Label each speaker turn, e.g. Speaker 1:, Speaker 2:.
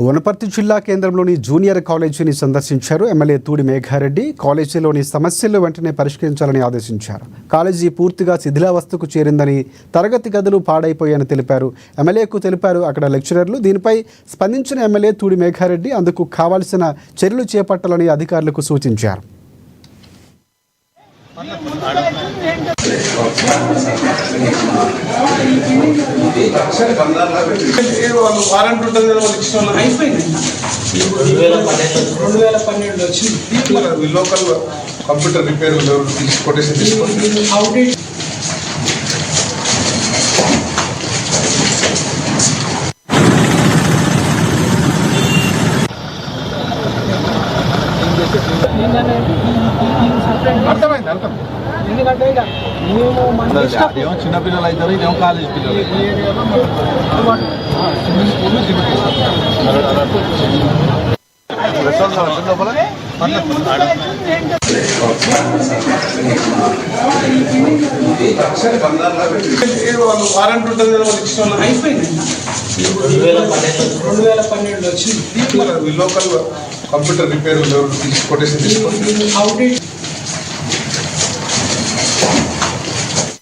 Speaker 1: వనపర్తి జిల్లా కేంద్రంలోని జూనియర్ కాలేజీని సందర్శించారు ఎమ్మెల్యే తూడి మేఘారెడ్డి. కాలేజీలోని సమస్యలు వెంటనే పరిష్కరించాలని ఆదేశించారు. కాలేజీ పూర్తిగా శిథిలావస్థకు చేరిందని, తరగతి గదులు పాడైపోయాయని తెలిపారు. ఎమ్మెల్యేకు తెలిపారు అక్కడ లెక్చరర్లు. దీనిపై స్పందించిన ఎమ్మెల్యే తూడి మేఘారెడ్డి అందుకు కావాల్సిన చర్యలు చేపట్టాలని అధికారులకు సూచించారు.
Speaker 2: వారంటీ ఉంటుంది కదా వాళ్ళు ఇచ్చిన వాళ్ళు అయిపోయింది. 2012 వచ్చింది లోకల్ కంప్యూటర్ రిపేర్ కొటేషన్ తీసుకోండి. అవుట్డేట్ అర్థమైంది అర్థం. ఎందుకంటే మేము చిన్నపిల్లలు అవుతారు, ఇదేమో కాలేజ్ పిల్లలు. వారంటీ ఉంటుంది కదా వాళ్ళు ఇచ్చిన వాళ్ళు అయిపోయింది. 2012 వచ్చింది లోకల్ కంప్యూటర్ రిపేర్ కొటేషన్ తీసుకోండి. అవుట్డేట్